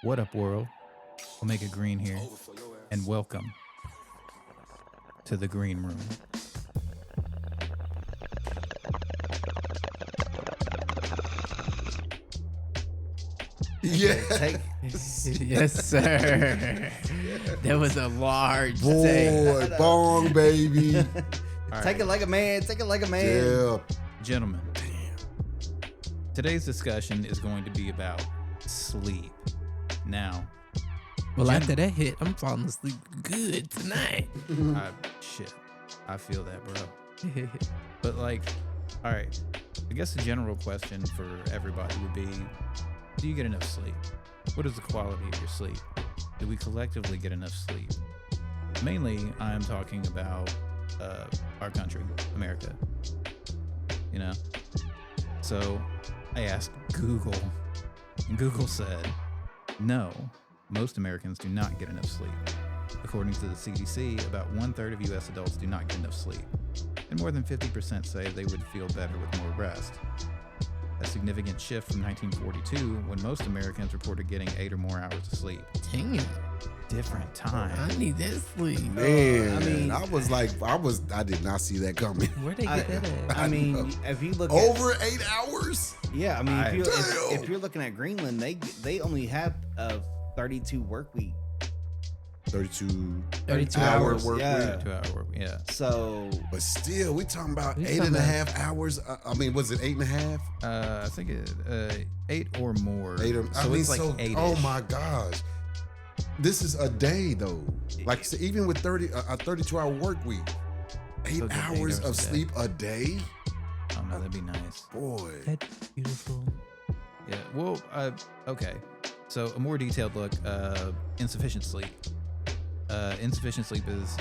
What up, world? Omega Green here, and welcome to the Green Room. Yes. Yes, sir. That was a large Boy, thing. bong, baby. All Take it right, like a man. Take it like a man. Yeah. gentlemen. Today's discussion is going to be about sleep. Now, Well, after that hit, I'm falling asleep good tonight. I feel that, bro. But like, all right, I guess the general question for everybody would be, do you get enough sleep? What is the quality of your sleep? Do we collectively get enough sleep? Mainly, I'm talking about our country, America. You know? So I asked Google, and Google said, no, most Americans do not get enough sleep. According to the CDC, about 1/3 of U.S. adults do not get enough sleep, and more than 50% say they would feel better with more rest. A significant shift from 1942, when most Americans reported getting 8 or more hours of sleep. Dang, Different time. I need that sleep. Man, I did not see that coming. Where they get that at? I mean, if you look Over 8 hours? yeah, I mean, Damn. if you're looking at Greenland, they only have a 32 work week. 32 32 hour hours. work Yeah. week. 2 hour work, yeah. So But still, we talking about We eight talking and a about- half hours. I mean, was it 8.5? I think it 8 or more. So it's like 8. oh my gosh. This is a day though. Like so even with a 32-hour work week, 8 So it's 8 hours hours of a day. sleep a day? Oh no, that'd be nice. Boy. That's beautiful. Yeah. Well, okay. So a more detailed look. Insufficient sleep. Insufficient sleep is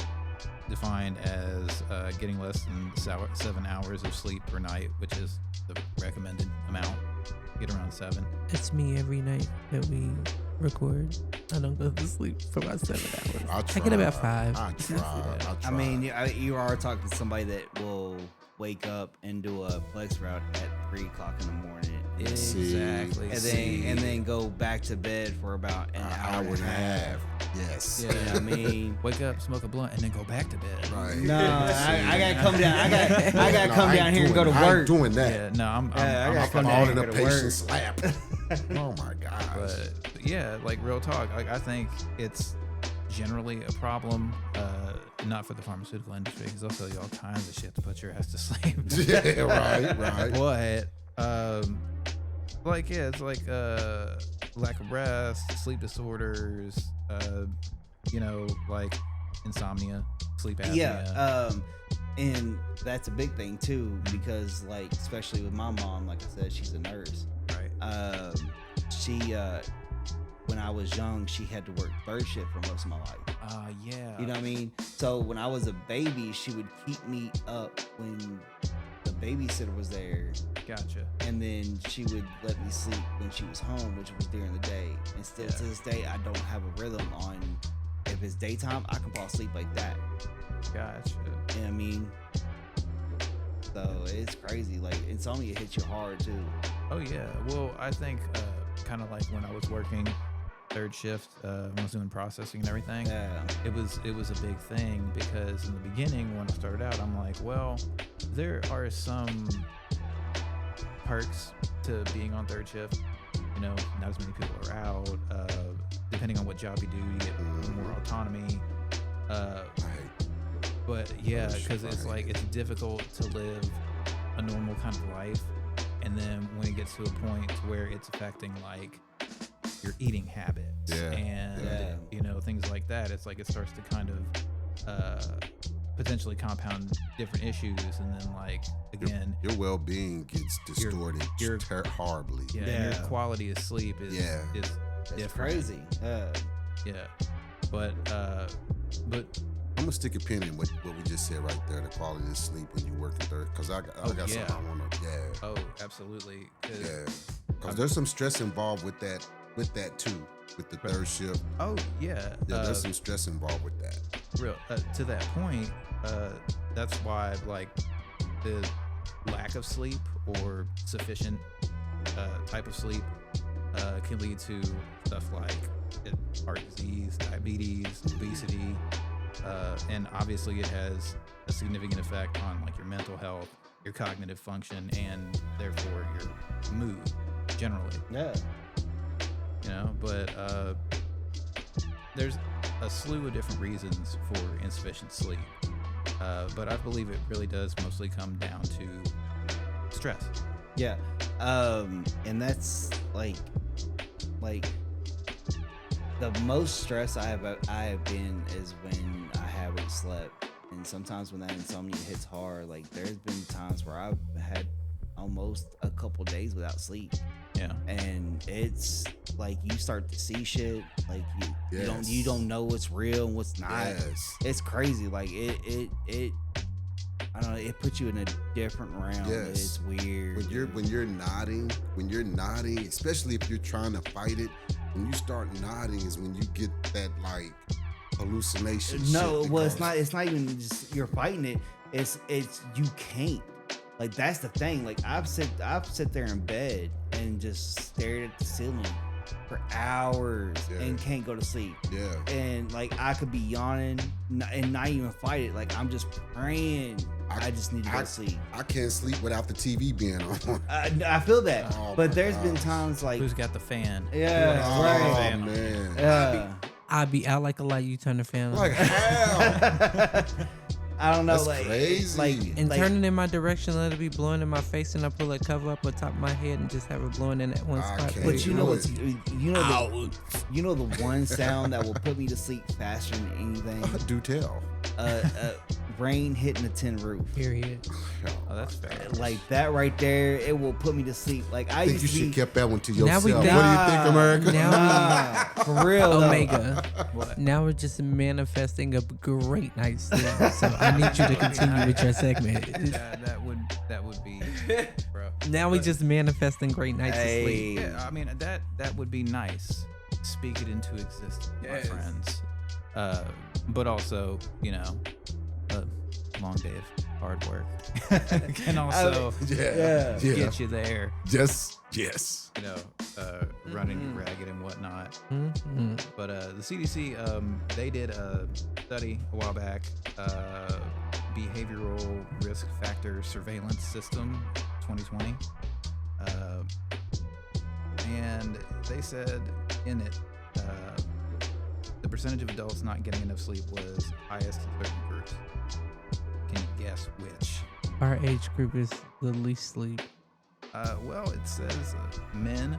defined as getting less than 7 hours of sleep per night, which is the recommended amount. Get around 7. That's me every night that we record. I don't go to sleep for about 7 hours. I get about 5. I try. I mean, you are talking to somebody that will wake up and do a flex route at 3 o'clock in the morning. Exactly. And then go back to bed for about an hour and a half. Yes. Yeah. You know what I mean? Wake up, smoke a blunt, and then go back to bed. Right. No, I gotta come down. I gotta No, come I down ain't here and go to I ain't work. doing that. Yeah. No, I'm I gotta come All down in here a and go to patient work. slap. Oh my gosh. But yeah, like real talk. Like I think it's generally a problem, not for the pharmaceutical industry, because they'll sell you all kinds of shit to put your ass to sleep. Yeah, right. But like yeah, it's like lack of rest, sleep disorders, like insomnia, sleep apnea. Yeah, and that's a big thing too, because like especially with my mom, like I said, she's a nurse. Right. She when I was young, she had to work third shift for most of my life. Yeah. You know what I mean? So when I was a baby, she would keep me up when the babysitter was there, Gotcha. and then she would let me sleep when she was home, which was during the day. And still to this day, I don't have a rhythm on if it's daytime, I can fall asleep like that. Gotcha. You know what I mean? So it's crazy. Like insomnia hits you hard too. Oh yeah. Well, I think kind of like when I was working third shift, when I was doing processing and everything. Yeah. It was a big thing because in the beginning when I started out, I'm like, well, there are some perks to being on third shift. You know, not as many people are out. Depending on what job you do, you get more autonomy. But yeah, because it's like it's difficult to live a normal kind of life, and then when it gets to a point where it's affecting like your eating habits and things like that, it's like it starts to kind of potentially compound different issues, and then like again, your well-being gets distorted horribly. and your quality of sleep is It's different. crazy. Yeah, but I'm gonna stick a pin in what we just said right there. The quality of sleep when you work in third, because I got something I want to. Yeah. oh, absolutely. Because there's some stress involved with that too, with the third shift. Oh yeah. Yeah, there's some stress involved with that. Real to that point. That's why like the lack of sleep or sufficient type of sleep can lead to stuff like heart disease, diabetes, obesity, and obviously it has a significant effect on like your mental health, your cognitive function, and therefore your mood generally. Yeah. You know, but there's a slew of different reasons for insufficient sleep. But I believe it really does mostly come down to stress. Yeah. And that's like the most stress I have been is when I haven't slept. And sometimes when that insomnia hits hard, like there's been times where I've had almost a couple days without sleep. Yeah. And it's like you start to see shit like you don't know what's real and what's not. Yes. It's crazy. Like it I don't know, it puts you in a different realm. Yes. It's weird. When you're nodding, especially if you're trying to fight it, when you start nodding is when you get that like hallucination. No, shit well, it's not even just you're fighting it. It's you can't. Like that's the thing. Like I've sit there in bed and just stared at the ceiling for hours and can't go to sleep. Yeah. And like I could be yawning and not even fight it. Like I'm just praying. I just need to go to sleep. I can't sleep without the TV being on. I feel that. Oh, but there's been times like Who's got the fan? Yeah. Oh Right. man. Yeah. I be out like a light. You turn the fan on. Like how? I don't know, That's like crazy. like And like, turn it in my direction, let it be blowing in my face, and I pull a cover up on top of my head and just have it blowing in that one I spot. can't. But you know do what's it. you know the one sound that will put me to sleep faster than anything? Do tell. Rain hitting a tin roof. Period. Oh, that's fair. Like that right there, it will put me to sleep. Like I think you should kept that one to yourself. Now What we do you think, America? Now for real, though. Omega. What? Now we're just manifesting a great night's sleep. So I need you to continue with your segment. That would be, bro. Now we just manifesting great nights of Hey. sleep. Yeah, I mean that would be nice. Speak it into existence, my friends. But also, you know, a long day of hard work can also get you there. Just yes. You know, running you ragged and whatnot. Mm-hmm. But the CDC, they did a study a while back, behavioral risk factor surveillance system, 2020, and they said in it, the percentage of adults not getting enough sleep was highest in certain groups. Can you guess which? Our age group is the least sleep. Well, it says men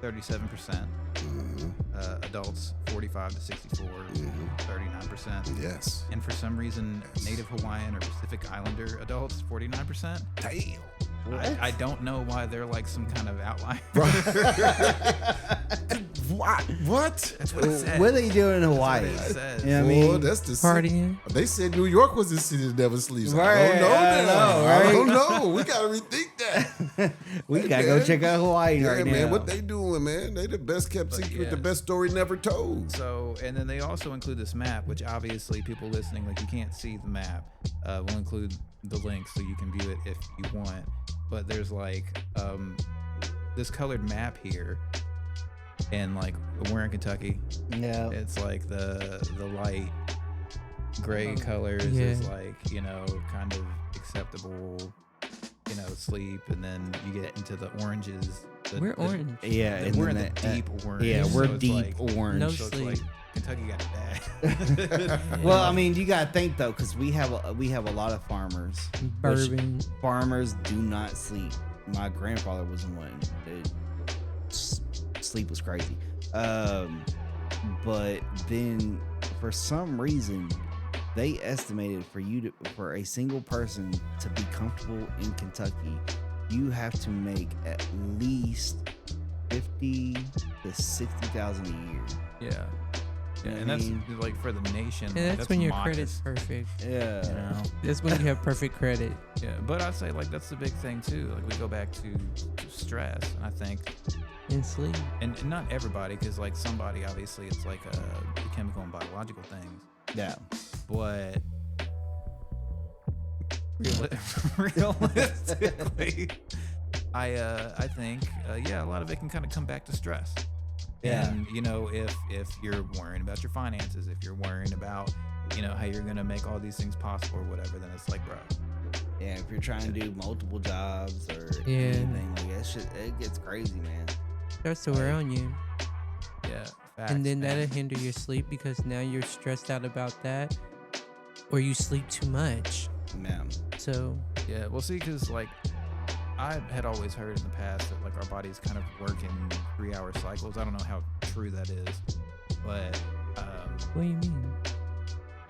37%, adults 45 to 64, 39%. Yes. And for some reason, Native Hawaiian or Pacific Islander adults 49%. Damn. I don't know why they're like some kind of outlier. What? That's what it said. What are they doing in Hawaii? That's what it says. You know what I mean? Well, that's the Partying. They said New York was the city that never sleeps. Right, I don't know I now. know, I right? don't know. We gotta rethink that. We Hey, gotta go man. check out Hawaii Yeah, right man. now. What they doing, man? They the best kept But secret, yeah. the best story never told. So, and then they also include this map, which obviously people listening, like you can't see the map. We'll include the link so you can view it if you want. But there's like this colored map here, and like we're in Kentucky. Yeah. It's like the light gray colors is like, you know, kind of acceptable, you know, sleep, and then you get into the oranges. We're orange. Yeah, and we're in then the that- deep orange. Yeah, so we're it's deep like, orange. No so it's sleep. like Kentucky got it bad. Well, I mean, you gotta think though, because we have a lot of farmers. Bourbon. Which farmers do not sleep. My grandfather was one. Sleep was crazy. But then for some reason, they estimated for a single person to be comfortable in Kentucky, you have to make at least $50,000 to $60,000 a year. Yeah. You know And what I that's mean? like for the nation. And like, that's when your modest, credit's perfect. Yeah. You know? That's when you have perfect credit. Yeah. But I'd say like that's the big thing too. Like we go back to stress, and I think, And sleep. and not everybody, because like somebody obviously it's like a chemical and biological things, Yeah. but realistically, I think a lot of it can kind of come back to stress. Yeah. And if you're worrying about your finances, if you're worrying about how you're gonna make all these things possible or whatever, then it's like, bro. Yeah, if you're trying to do multiple jobs or Yeah. anything like that, shit, it gets crazy, man. Starts to wear on you. Yeah. Facts, And then man. that'll hinder your sleep because now you're stressed out about that, or you sleep too much. Man. So Yeah, well, see, because like I had always heard in the past that like our bodies kind of work in 3-hour cycles. I don't know how true that is, but what do you mean?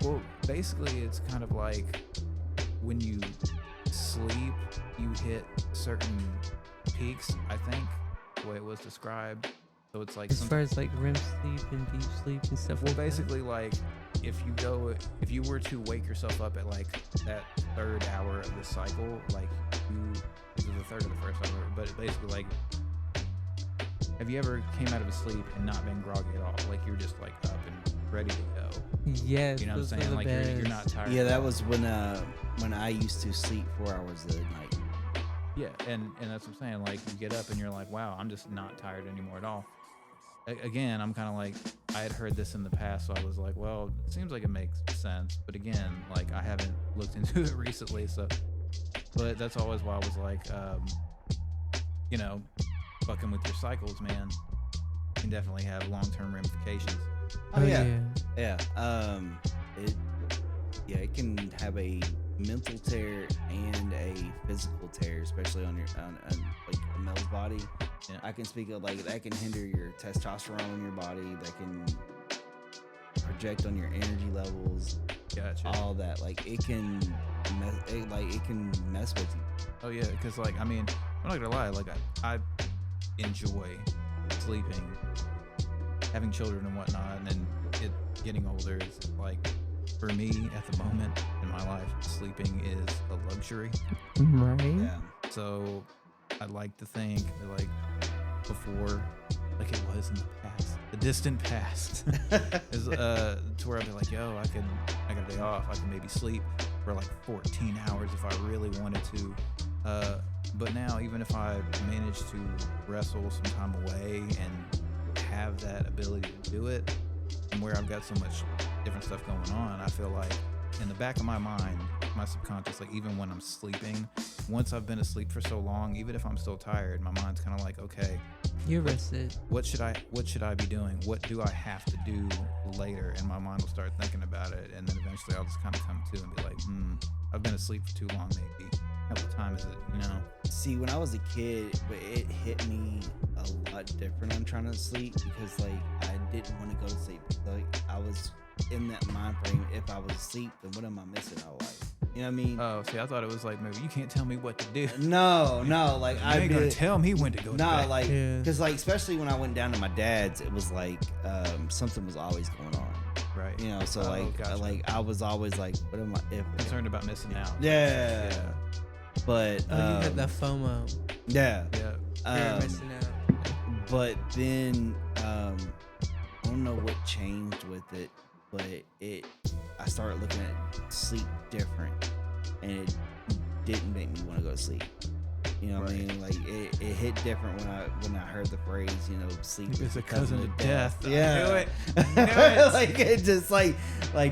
well, basically it's kind of like when you sleep, you hit certain peaks. I think the way it was described. So it's like As far as like REM sleep and deep sleep and stuff. well, like that? basically like if you were to wake yourself up at like that 3rd hour of the cycle, like either the 3rd or the 1st hour, but basically like, have you ever came out of a sleep and not been groggy at all? Like you're just like up and ready to go. Yes, You know what I'm those are saying? the Like you're not best. tired. Yeah, at that all. was when I used to sleep 4 hours a night. Yeah, and that's what I'm saying. Like you get up and you're like, wow, I'm just not tired anymore at all. Again, I'm kind of like, I had heard this in the past, so I was like, well, it seems like it makes sense. But again, like I haven't looked into it recently, so. But that's always why I was like, fucking with your cycles, man, can definitely have long-term ramifications. Oh yeah. Yeah. It can have a mental tear and a physical tear, especially on like a male's body. Yeah. I can speak of like that can hinder your testosterone in your body. That can project on your energy levels. Gotcha. All that, like it can mess with you. Oh yeah, because like I'm not gonna lie, like I enjoy sleeping, having children and whatnot, and then it getting older is like, for me at the moment in my life, sleeping is a luxury. Right. Yeah. So I like to think that like before, like it was in the past, the distant past, is to where I'd be like, yo, I got a day off, I can maybe sleep for like 14 hours if I really wanted to. But now, even if I manage to wrestle some time away and have that ability to do it, and where I've got so much different stuff going on, I feel like in the back of my mind, my subconscious, like even when I'm sleeping, once I've been asleep for so long, even if I'm still tired, my mind's kind of like, okay, You're rested. what should I be doing? What do I have to do later? And my mind will start thinking about it, and then eventually I'll just kind of come to and be like, I've been asleep for too long, maybe. What time is it? See, when I was a kid, but it hit me a lot different on trying to sleep because like I didn't want to go to sleep. Like I was in that mind frame. If I was asleep, then what am I missing out of life? You know what I mean? Oh, see, I thought it was like, maybe you can't tell me what to do. No, like You I ain't gonna tell me when to go to No, bed. like, Yeah. because like, especially when I went down to my dad's, it was like something was always going on, Right. you know. So Oh, like, gotcha. I was always like, what am I? If Concerned about missing out. yeah, but Oh, you had the FOMO. yeah, Yeah. Fear of missing out. but then I don't know what changed with it, but I started looking at sleep different, and it didn't make me want to go to sleep. You know what I mean? Like it hit different when I heard the phrase, sleep It's is a cousin of death. I Yeah, knew it. Knew it. like it just like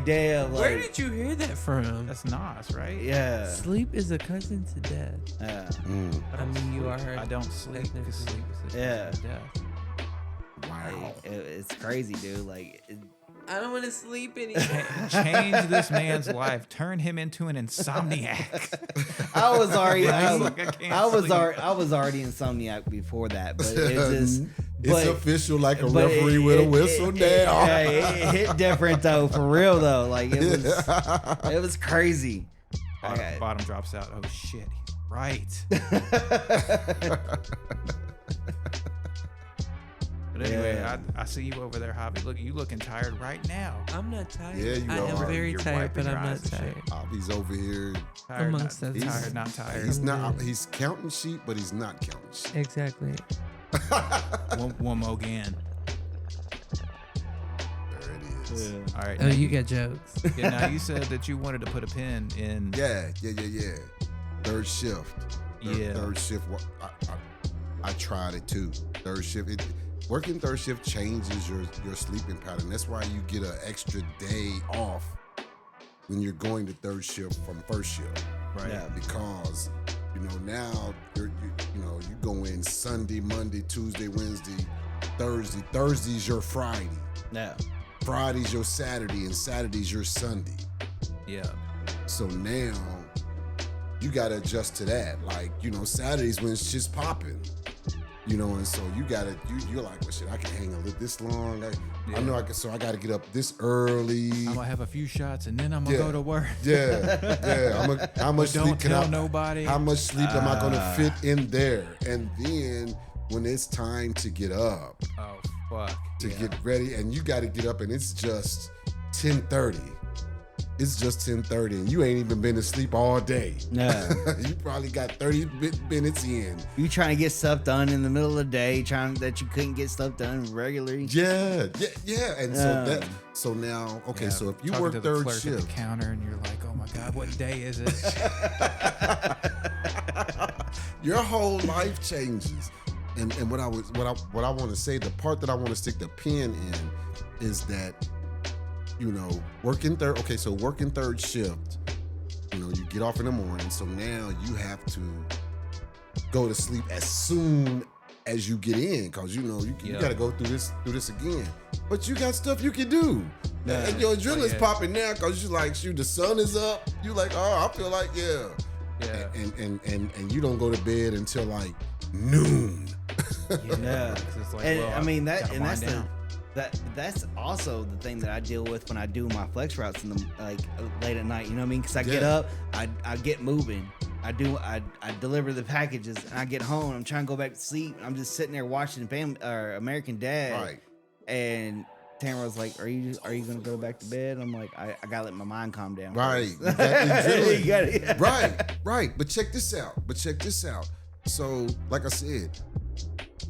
damn. Like, Where did you hear that from? That's Nas, right? Yeah. Sleep is a cousin to death. Yeah. I mean, you are. I don't sleep because sleep is a Yeah. cousin of death. Wow. Like, it's crazy, dude. Like, I don't want to sleep anymore. Change this man's life. Turn him into an insomniac. I was already, Like, I can't sleep. I was already insomniac before that, but it's just, It's official, like a but referee with a whistle now. It hit different though, for real though. Like it was crazy. Bottom drops out. Oh shit, he's right. But anyway, Yeah. I see you over there, Hobby. Look, you looking tired right now. I'm not tired. Yeah, you I am are. very You're tired, wiping but your I'm not eyes and shit. tired. Bobby's over here. Tired, Amongst not, others. tired, not tired. He's not. good. He's counting sheep, but he's not counting sheep. Exactly. one more again. There it is. All right. Oh, now you got jokes. Yeah, now you said that you wanted to put a pin in. Yeah. Third shift. Yeah. Third shift. I tried it too. Third shift. Working third shift changes your sleeping pattern. That's why you get an extra day off when you're going to third shift from first shift. Right. Yeah. Because now you go in Sunday, Monday, Tuesday, Wednesday, Thursday. Thursday's your Friday. Yeah. Friday's your Saturday, and Saturday's your Sunday. Yeah. So now you gotta adjust to that. Like, Saturdays when it's just popping. And so you're like, well, shit, I can hang a little this long. I know I can, so I got to get up this early. I'm gonna have a few shots and then I'm gonna go to work. Yeah. How much Don't sleep tell nobody. How much sleep am I gonna fit in there? And then when it's time to get up, Oh fuck. get ready, and you got to get up, and it's just 10:30. It's just 10:30, and you ain't even been to sleep all day. Yeah. You probably got 30 minutes in. You trying to get stuff done in the middle of the day, that you couldn't get stuff done regularly. Yeah. And so now, okay, Yeah, so if you talking work to the third clerk at shift, the counter and you're like, oh my god, what day is it? your whole life changes. And what I want to say, the part that I want to stick the pin in is that, working third shift, you get off in the morning, so now you have to go to sleep as soon as you get in, because you got to go through this again. But you got stuff you can do. Yeah. And your adrenaline's popping now because you're like, shoot, the sun is up. You like, oh, I feel like, yeah. And you don't go to bed until like noon. Yeah. It's like, And well, I mean gotta wind down. that's also the thing that I deal with when I do my flex routes in the late at night. You know what I mean? Because I get up, I get moving. I deliver the packages, and I get home. I'm trying to go back to sleep. I'm just sitting there watching American Dad. Right. And Tamara's like, "Are you gonna go back to bed?" I'm like, "I gotta let my mind calm down." Right. You gotta- Right. But check this out. So, like I said,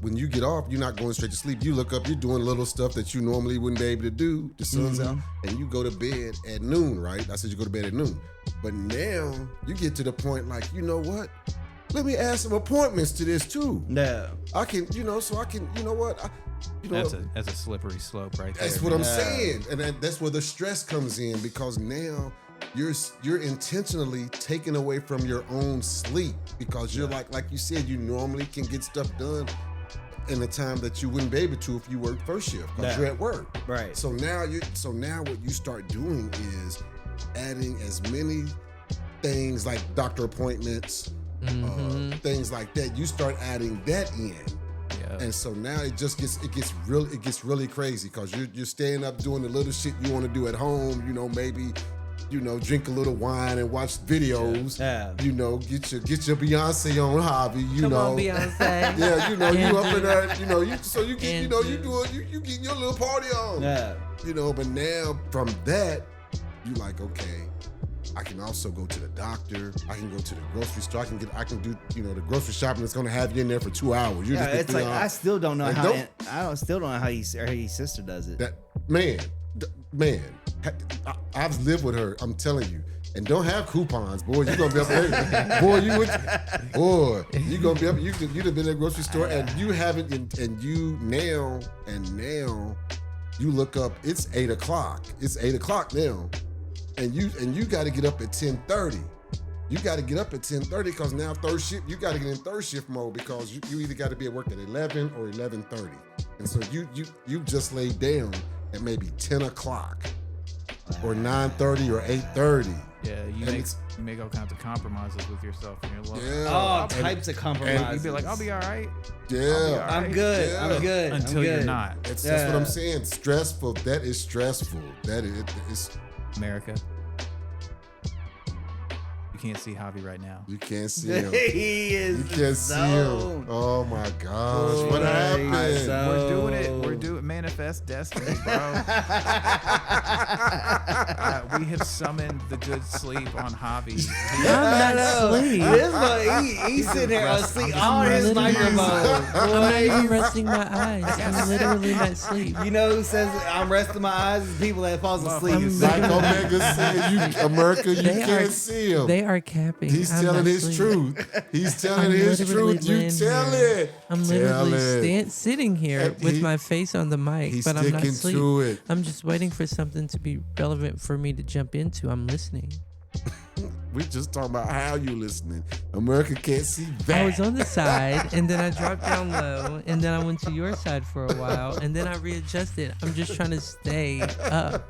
when you get off, you're not going straight to sleep. You look up, you're doing little stuff that you normally wouldn't be able to do. The sun's out, and you go to bed at noon, right? I said you go to bed at noon. But now you get to the point like, you know what? Let me add some appointments to this too. Yeah. I can, so I can, you know what? That's a slippery slope right there. That's what I'm saying. And that's where the stress comes in, because now you're intentionally taking away from your own sleep, because you're like you said, you normally can get stuff done in a time that you wouldn't be able to if you work first shift, because you're at work. Right. So now what you start doing is adding as many things like doctor appointments, things like that. You start adding that in. Yeah. And so now it gets really crazy, because you're staying up doing the little shit you want to do at home. Maybe drink a little wine and watch videos. Yeah. Get your Beyonce on, hobby. Come on, Beyonce. Yeah, you up in there. You getting your little party on. Yeah. But now from that, you like, okay, I can also go to the doctor. I can go to the grocery store. I can do the grocery shopping that's gonna have you in there for 2 hours. It's like I still don't know how his sister does it. That man, I've lived with her. I'm telling you, and don't have coupons, boy. You gonna be up there, boy. You gonna be up. You'd have been in the grocery store, and you haven't, and now you look up. It's 8 o'clock. It's 8 o'clock now, and you got to get up at 10:30. You got to get up at 10:30, because now third shift. You got to get in third shift mode, because you either got to be at work at 11 or 11:30, and so you just laid down at maybe 10 o'clock. Or 9:30 or 8:30. Yeah, you make all kinds of compromises with yourself, and you're like, all types of compromises. You'd be like, I'll be all right. Yeah, I'm good. Yeah. I'm good. Until you're not. That's what I'm saying. Stressful. That is stressful. That is. America. You can't see Javi right now. You can't see him. He is. You can't see him. Oh my gosh, what happened? We're doing it. We're doing manifest destiny, bro. We have summoned the good sleep on Javi. I'm not asleep. This one, he's sitting there asleep on his microphone. I'm not even resting my eyes. I'm literally not asleep. You know who says I'm resting my eyes? People that falls asleep. Like Omega said, America, you can't see him. They are capping. He's I'm telling not his asleep. truth. He's telling I'm his literally truth. You laying tell here. it. I'm Tell literally it. sitting here And with he- my face on the mic, He's but I'm not sticking asleep. to it. I'm just waiting for something to be relevant for me to jump into. I'm listening. We just talking about how you listening. America can't see that. I was on the side, and then I dropped down low, and then I went to your side for a while, and then I readjusted. I'm just trying to stay up.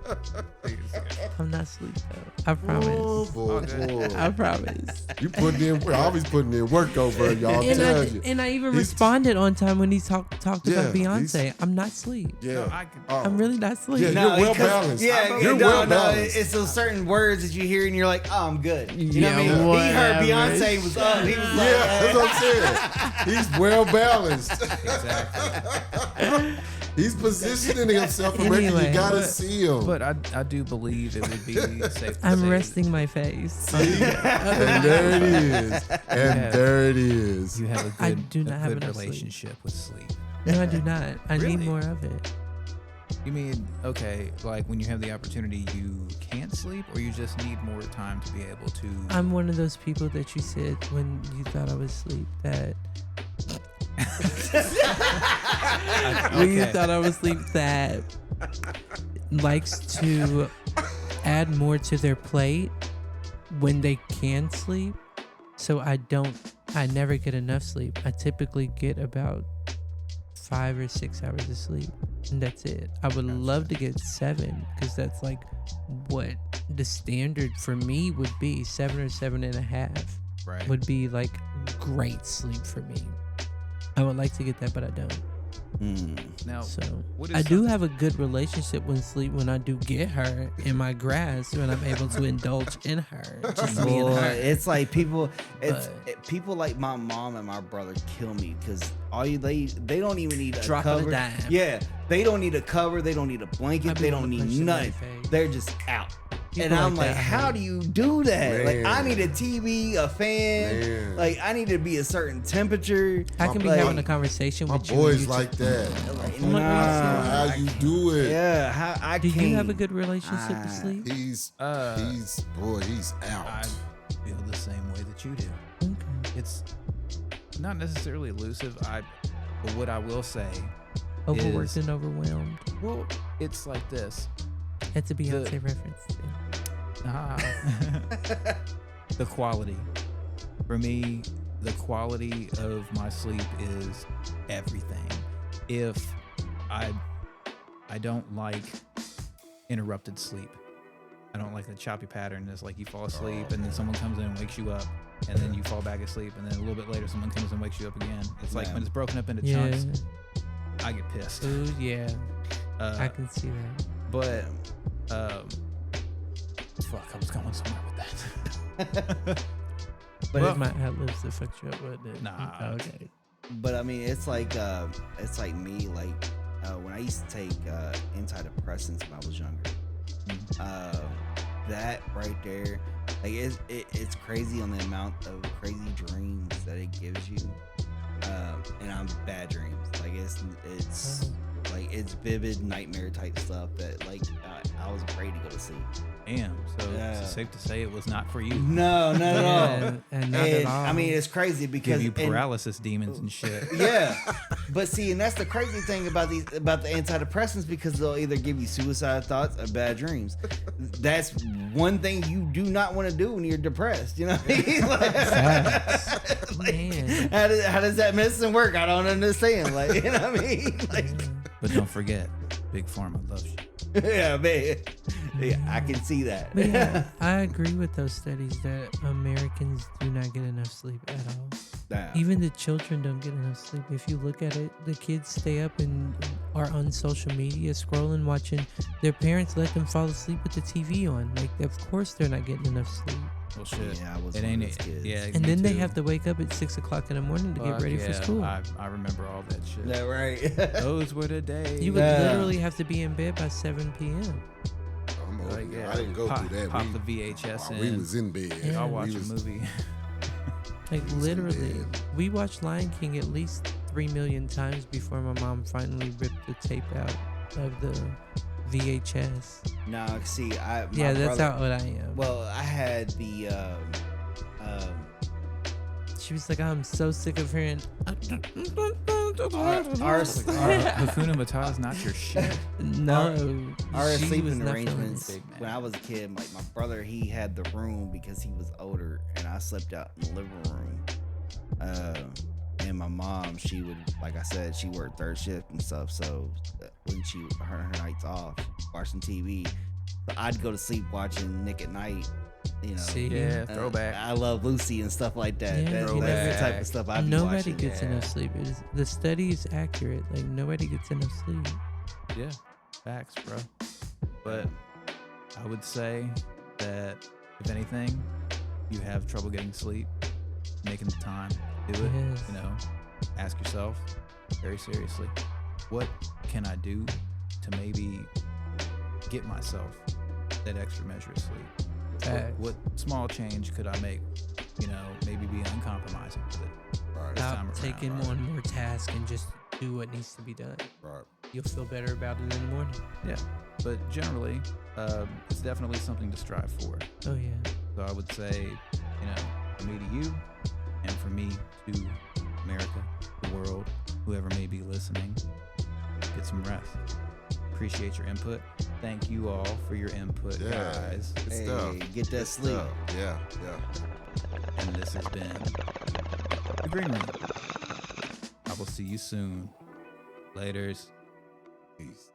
I'm not asleep though. I promise. Oh, boy, boy. I promise. You putting in work. Always putting in work over it, y'all. Tell you. And I even He's- responded on time when he talked Yeah, about Beyonce. I'm not asleep. Yeah. No, I could- Oh. I'm really not asleep. Yeah, No, you're well because- balanced. Yeah, You're no, well no, balanced. it's those certain words that you hear and you're like, oh, I'm good. You know what I Yeah, mean? He heard whatever. Beyonce was up. He was like, Yeah, that's what I'm saying. He's well balanced. Exactly. He's positioning himself for making Anyway. you gotta But- see him. But I do believe it would be safe to I'm say resting my face. See? And there it is. And Yeah. there it is. You have a good, I do not a have good enough sleep. relationship with sleep. No, I do not. I need Really? more of it. You mean, okay, like when you have the opportunity, you can't sleep, or you just need more time to be able to? I'm one of those people that you said when you thought I was asleep that when you Okay. thought I was asleep that likes to add more to their plate when they can sleep. So I never get enough sleep. I typically get about 5 or 6 hours of sleep, and that's it. I would love to get 7 because that's like what the standard for me would be. 7 or 7.5 Right. would be like great sleep for me. I would like to get that, but I don't. Now, So what is I do something- have a good relationship with sleep when I do get her in my grasp and I'm able to indulge in her. Just me and Boy, her. it's like people, But- people like my mom and my brother kill me because they don't even need a Drop of a cover. dime. Yeah, they don't need a cover. They don't need a blanket. I'd be They wanna don't punch need them in the nothing. face. They're just out. People And I'm like like, that, how man. do you do that? Like, I Man. need a TV, a fan. Man. Like, I need to be a certain temperature. I can be like- having a conversation My with you. and boys you like that. Like, I'm like, nah, How you do it? Yeah, how I do can't. you have a good relationship with sleep? He's he's out. I feel the same way that you do. Okay. It's not necessarily elusive. But what I will say, Overworked is- and overwhelmed. well, it's like this. That's a Beyonce reference. The quality. For me, the quality of my sleep is everything. If I don't like interrupted sleep. I don't like the choppy pattern. It's like you fall asleep and then someone comes in and wakes you up, and then you fall back asleep, and then a little bit later someone comes and wakes you up again. It's like Yeah. when it's broken up into Yeah. chunks, I get pissed. Ooh, yeah. I Uh, can see that. but fuck, I was going somewhere with that. But Well, it- my ad-libs that fucked you up, wouldn't it? Nah. Okay. But I mean, it's like me. Like when I used to take antidepressants when I was younger. That right there, like it's crazy on the amount of crazy dreams that it gives you. And I'm bad dreams. Like it's like it's vivid nightmare type stuff that like I was afraid to go to sleep. Damn. So Yeah. it's safe to say it was not for you. No, not at all. And not at all. I mean, it's crazy Give because you and- paralysis demons and shit. yeah, but see, and that's the crazy thing about the antidepressants, because they'll either give you suicide thoughts or bad dreams. That's one thing you do not want to do when you're depressed. You know what I mean? Facts. Man. How does that medicine work? I don't understand. Like, you know what I mean? Like, But don't forget, Big Pharma loves you. yeah, man. Yeah, I can see that. But yeah, I agree with those studies that Americans do not get enough sleep at all. Nah. Even the children don't get enough sleep. If you look at it, the kids stay up and are on social media scrolling, watching. Their parents let them fall asleep with the TV on. Like, of course they're not getting enough sleep. Well, shit. Yeah, I was It one ain't of it. those kids. Yeah. And me then they too. have to wake up at 6 o'clock in the morning to Fuck get ready for yeah, school. I remember all that shit. That right. Those were the days. You would Yeah. literally have to be in bed by 7 p.m. I'm over Like, there. yeah, I didn't go pop- through that. pop the VHS we in. was in bed. Yeah. I'll We watch a was- movie. Like, was in literally. bed. We watched Lion King at least 3 million times before my mom finally ripped the tape out of the VHS. No, see, my Yeah, that's brother, how old I am. Well, I had the she was like, I'm so sick of her. And Our Hakuna Matata is not your shit. no, Our she sleeping was not feeling arrangements Big man. when I was a kid, like my brother, he had the room because he was older, and I slept out in the living room. And my mom, she would, like I said, she worked third shift and stuff. So when her nights off, watching TV, so I'd go to sleep watching Nick at Night. You know, See? Yeah, uh, throwback. I Love Lucy and stuff like that. Yeah, That's the throwback. type of stuff I'd be Nobody watching. gets enough sleep. The study is accurate. Like nobody gets enough sleep. Yeah, facts, bro. But I would say that if anything, you have trouble getting sleep, making the time to do it. Yes. You know, ask yourself very seriously, what can I do to maybe get myself that extra measure of sleep? Facts. What small change could I make? You know, maybe be uncompromising with it. Right. This time Stop around, taking right. one more task and just do what needs to be done. Right. You'll feel better about it in the morning. Yeah, but generally, it's definitely something to strive for. Oh yeah. So I would say, you know, for me to you, and for me to America, the world, whoever may be listening, get some rest. Appreciate your input. Thank you all for your input, Yeah. guys. Good Hey, stuff. get that Good sleep. stuff. Yeah. Yeah. And this has been The Green Room. I will see you soon. Laters. Peace.